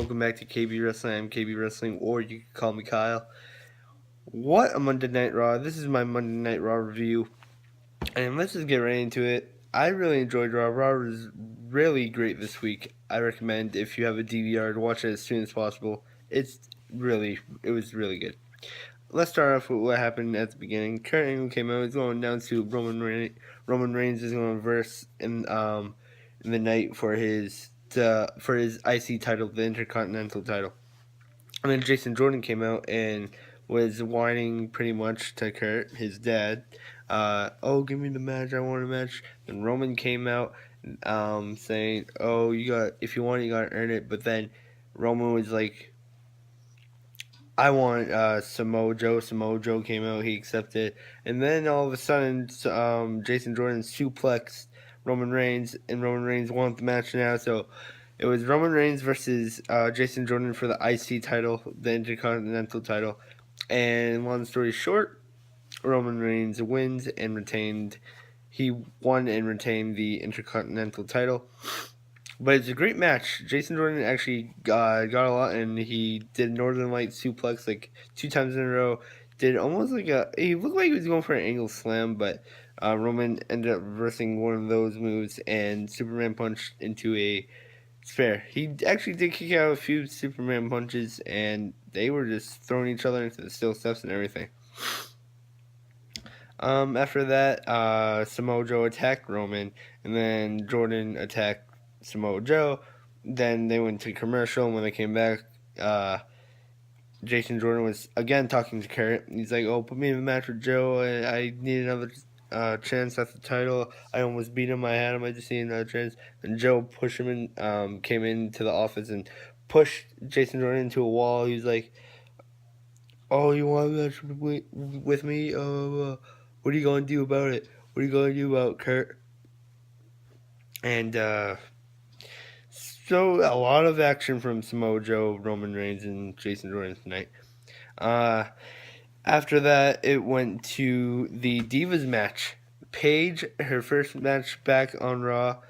welcome back to KB Wrestling. I'm KB Wrestling, or you can call me Kyle. What a Monday Night Raw. This is my Monday Night Raw review, and let's just get right into it. I really enjoyed Raw. Raw was really great this week. I recommend, if you have a DVR, to watch it as soon as possible. It was really good. Let's start off with what happened at the beginning. Kurt Angle came out. He's going down to Roman Reigns is going to verse in the night for his IC title, the Intercontinental title. And then Jason Jordan came out and was whining pretty much to Kurt, his dad. Oh, give me the match! I want a match. And Roman came out saying, "Oh, if you want it, you gotta earn it." But then Roman was like, I want Samoa Joe. Samoa Joe came out. He accepted. And then all of a sudden, Jason Jordan suplexed Roman Reigns, and Roman Reigns won the match now. So it was Roman Reigns versus Jason Jordan for the IC title, the Intercontinental title. And long story short, Roman Reigns wins and retained. He won and retained the Intercontinental title. But it's a great match. Jason Jordan actually got a lot, and he did Northern Light suplex like 2 times in a row. Did almost like he looked like he was going for an angle slam, but Roman ended up reversing one of those moves and Superman punched into a spare. He actually did kick out a few Superman punches, and they were just throwing each other into the steel steps and everything. After that, Samoa Joe attacked Roman, and then Jordan attacked Samoa Joe. Then they went to commercial, and when they came back, Jason Jordan was again talking to Kurt. He's like, "Oh, put me in the match with Joe. I need another chance at the title. I almost beat him. I had him. I just need another chance." And Joe pushed him in, came into the office and pushed Jason Jordan into a wall. He's like, "Oh, you want a match with me? What are you gonna do about it? What are you gonna do about Kurt?" And so a lot of action from Samoa Joe, Roman Reigns, and Jason Jordan tonight. After that, it went to the Divas match. Paige, her first match back on Raw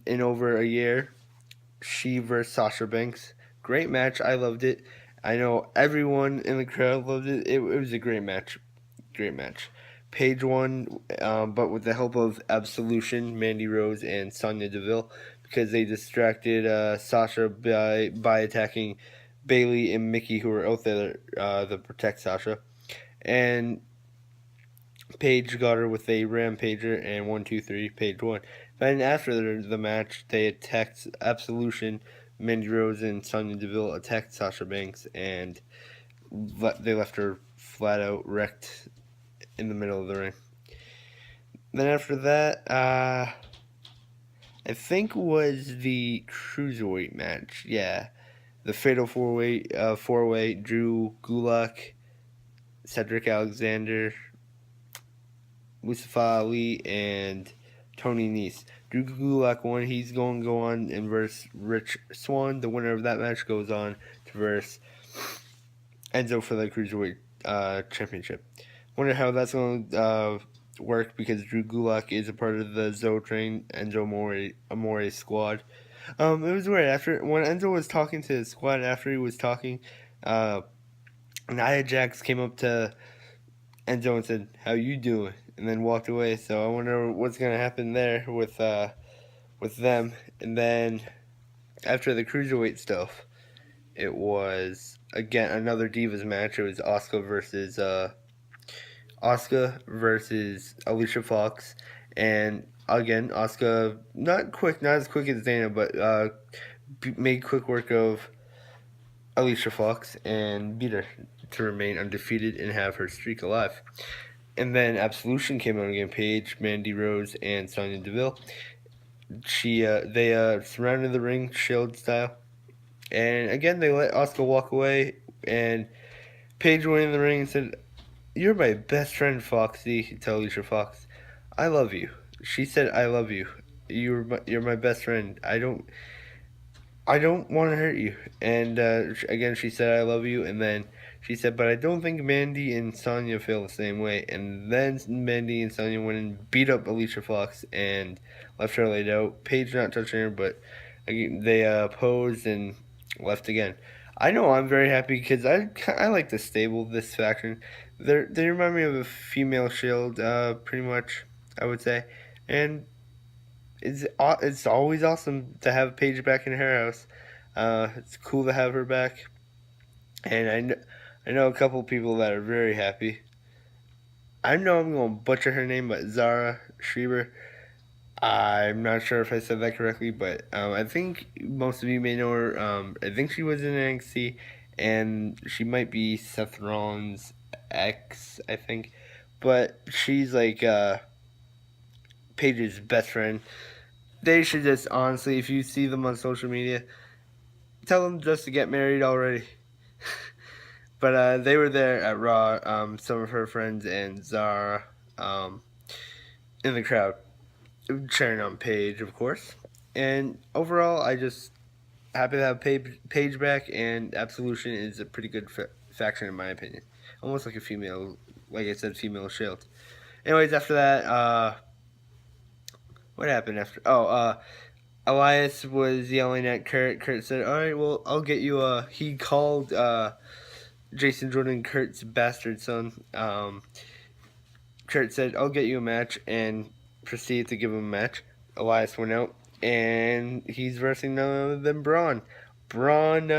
in over a year. She versus Sasha Banks. Great match. I loved it. I know everyone in the crowd loved it. It was a great match. Great match. Paige won, but with the help of Absolution, Mandy Rose, and Sonya Deville, because they distracted Sasha by attacking Bayley and Mickey, who were out there to protect Sasha. And Paige got her with a Rampager, and 1, 2, 3, Paige won. Then after the match, they attacked Absolution, Mandy Rose, and Sonya Deville attacked Sasha Banks, and they left her flat out wrecked in the middle of the ring. Then after that, I think was the Cruiserweight match. Yeah, the Fatal 4-way, Drew Gulak, Cedric Alexander, Mustafa Ali, and Tony Nese. Drew Gulak won. He's going to go on and verse Rich Swann. The winner of that match goes on to verse Enzo for the Cruiserweight Championship. Wonder how that's going to work, because Drew Gulak is a part of the Zoe Enzo Amore squad. It was weird. After when Enzo was talking to his squad, after he was talking, Nia Jax came up to Enzo and said, "How you doing?" and then walked away. So I wonder what's gonna happen there with them. And then after the Cruiserweight stuff, it was again another Divas match. It was Asuka versus Alicia Fox, and again Asuka not as quick as Dana, but made quick work of Alicia Fox and beat her to remain undefeated and have her streak alive. And then Absolution came out again. Paige, Mandy Rose, and Sonya Deville. They surrounded the ring Shield style, and again they let Asuka walk away. And Paige went in the ring and said, "You're my best friend, Foxy." To Alicia Fox, "I love you." She said, "I love you. You're my best friend. I don't want to hurt you." And again, she said, "I love you." And then she said, "But I don't think Mandy and Sonya feel the same way." And then Mandy and Sonya went and beat up Alicia Fox and left her laid out. Paige not touching her, but they posed and left again. I know I'm very happy because I like the stable, this faction. They remind me of a female Shield, pretty much, I would say, and it's always awesome to have Paige back in her house. It's cool to have her back, and I know a couple people that are very happy. I know I'm going to butcher her name, but Zara Schreiber. I'm not sure if I said that correctly, but I think most of you may know her. I think she was in NXT, and she might be Seth Rollins' ex, I think. But she's like Paige's best friend. They should just, honestly, if you see them on social media, tell them just to get married already. But they were there at Raw, some of her friends and Zara in the crowd, cheering on Paige, of course. And overall, I just happy to have Paige back, and Absolution is a pretty good faction in my opinion. Almost like a female, like I said, female Shield. Anyways, after that, what happened after? Elias was yelling at Kurt. Kurt said, "All right, well, I'll get you a." He called Jason Jordan Kurt's bastard son. Kurt said, "I'll get you a match," and proceeded to give him a match. Elias went out, and he's wrestling none other than Braun. Braun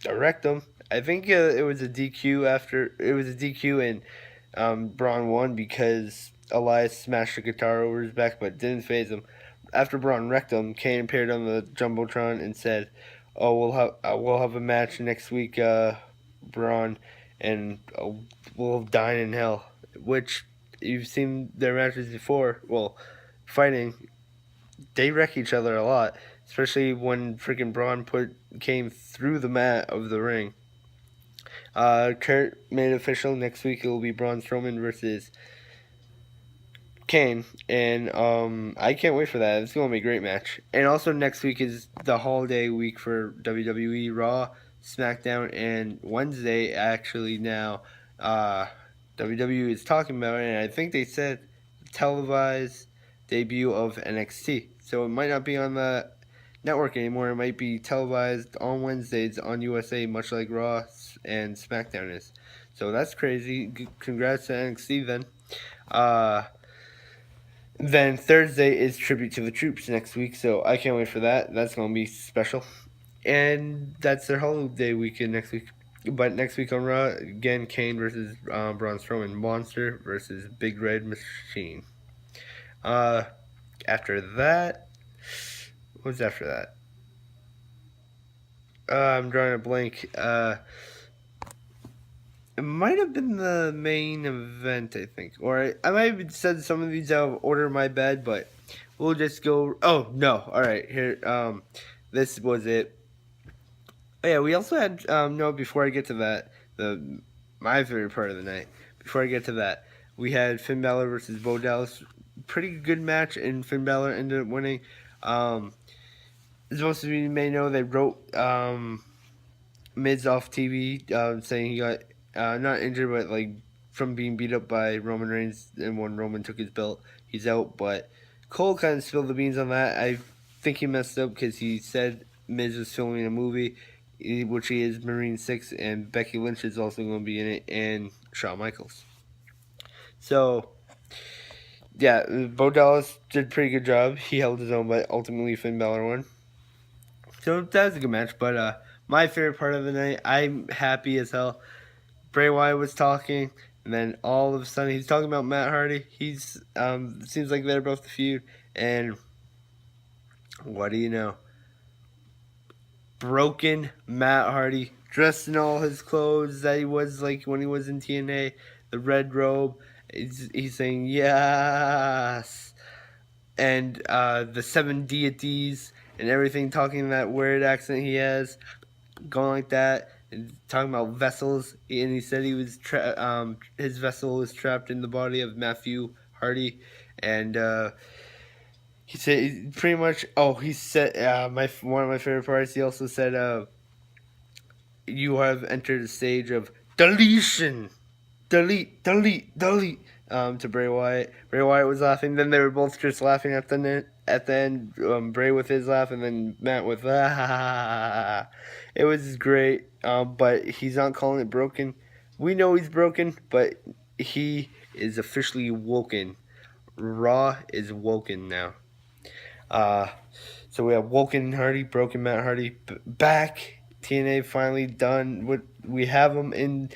wrecked him. I think it was a DQ after it was a DQ, and Braun won because Elias smashed the guitar over his back, but didn't phase him. After Braun wrecked him, Kane appeared on the jumbotron and said, "Oh, we'll have a match next week, Braun, and we'll dine in hell." Which you've seen their matches before. Well, fighting, they wreck each other a lot, especially when freaking Braun came through the mat of the ring. Kurt made it official. Next week it will be Braun Strowman versus Kane, and I can't wait for that. It's going to be a great match. And also next week is the holiday week for WWE Raw, SmackDown, and Wednesday actually now WWE is talking about it, and I think they said televised debut of NXT. So it might not be on the network anymore. It might be televised on Wednesdays on USA, much like Raw and SmackDown is. So that's crazy. Congrats to NXT then. Then Thursday is Tribute to the Troops next week, so I can't wait for that. That's going to be special. And that's their holiday weekend next week. But next week on Raw, again, Kane versus Braun Strowman. Monster versus Big Red Machine. After that, what was after that? I'm drawing a blank. It might have been the main event, I think. Or I might have said some of these out of order, my bad, but we'll just go. Oh, no. All right. Here. This was it. Oh, yeah, we also had, no, before I get to that, my favorite part of the night, before I get to that, we had Finn Balor versus Bo Dallas. Pretty good match, and Finn Balor ended up winning. As most of you may know, they wrote Miz off TV, saying he got not injured, but like from being beat up by Roman Reigns, and when Roman took his belt, he's out. But Cole kind of spilled the beans on that. I think he messed up because he said Miz was filming a movie, which he is, Marine 6, and Becky Lynch is also going to be in it, and Shawn Michaels. So, yeah, Bo Dallas did a pretty good job. He held his own, but ultimately Finn Balor won. So that was a good match, but my favorite part of the night, I'm happy as hell. Bray Wyatt was talking, and then all of a sudden he's talking about Matt Hardy. He's seems like they're both the feud, and what do you know? Broken Matt Hardy, dressed in all his clothes that he was like when he was in TNA, the red robe. He's saying yes, and the 7 deities and everything, talking in that weird accent he has, going like that, and talking about vessels. And he said he was his vessel was trapped in the body of Matthew Hardy, and he said pretty much. Oh, he said one of my favorite parts. He also said, "You have entered a stage of deletion, delete, delete, delete." to Bray Wyatt. Bray Wyatt was laughing. Then they were both just laughing at the end. Bray with his laugh, and then Matt with ah. It was great. But he's not calling it broken. We know he's broken, but he is officially woken. Raw is woken now. So we have WOKEN Hardy, Broken Matt Hardy back. TNA finally done. We have them in.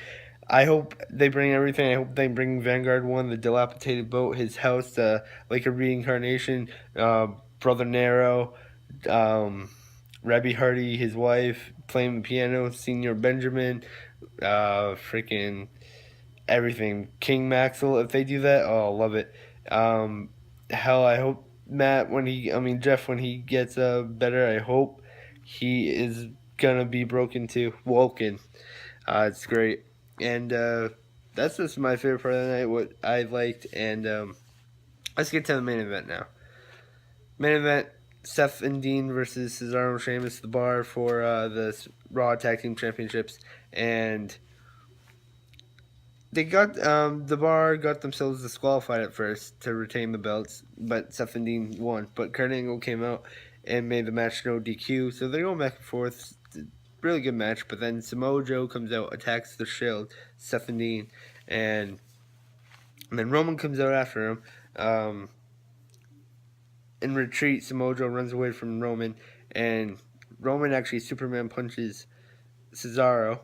I hope they bring everything. I hope they bring Vanguard 1, the dilapidated boat, his house, like a reincarnation, Brother Nero, Rebby Hardy, his wife, playing the piano, Senior Benjamin, freaking everything. King Maxwell, if they do that, oh, I'll love it. Hell, I hope Jeff, when he gets better, I hope he is gonna be broken too. Woken. It's great. And that's just my favorite part of the night, what I liked. And let's get to the main event now. Main event, Seth and Dean versus Cesaro and Sheamus, the bar for the Raw Tag Team Championships. And they got the bar got themselves disqualified at first to retain the belts, but Seth and Dean won. But Kurt Angle came out and made the match no DQ, so they're going back and forth. Really good match. But then Samoa Joe comes out, attacks the Shield, Seth and Dean, and then Roman comes out after him. In retreat, Samoa Joe runs away from Roman, and Roman actually Superman punches Cesaro.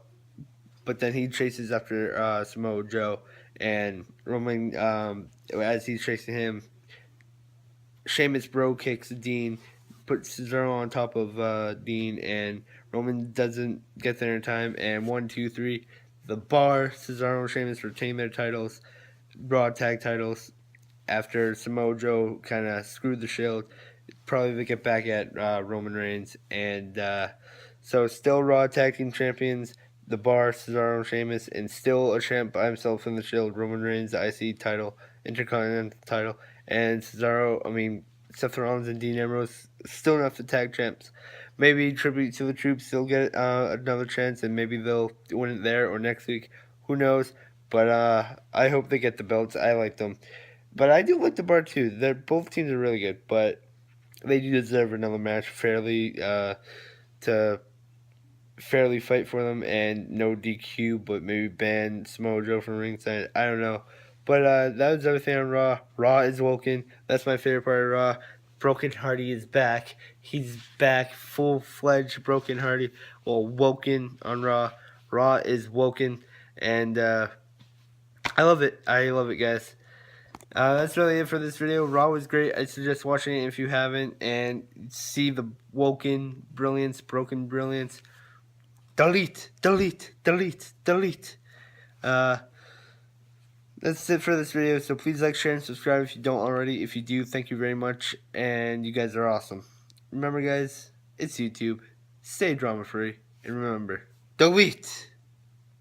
But then he chases after Samoa Joe, and Roman, as he's chasing him, Sheamus bro kicks Dean, puts Cesaro on top of Dean, and Roman doesn't get there in time. And 1, 2, 3, the bar, Cesaro and Sheamus retain their titles, Raw tag titles, after Samoa Joe kind of screwed the Shield. Probably they get back at Roman Reigns, and so still Raw tag team champions. The bar, Cesaro and Sheamus, and still a champ by himself in the Shield. Roman Reigns, the IC title, Intercontinental title, and Seth Rollins and Dean Ambrose still not the tag champs. Maybe Tribute to the Troops still get another chance, and maybe they'll win it there or next week. Who knows? But I hope they get the belts. I like them. But I do like the bar too. Both teams are really good, but they do deserve another match to fairly fight for them, and no DQ, but maybe ban Samoa Joe from ringside. I don't know. But that was everything on Raw. Raw is woken. That's my favorite part of Raw. Broken Hardy is back. He's back, full-fledged Broken Hardy. Well, woken on Raw. Raw is woken, and I love it. I love it, guys. That's really it for this video. Raw was great. I suggest watching it if you haven't, and see the woken brilliance, broken brilliance. Delete. That's it for this video. So please like, share, and subscribe if you don't already. If you do, thank you very much. And you guys are awesome. Remember, guys, it's YouTube. Stay drama free. And remember, delete.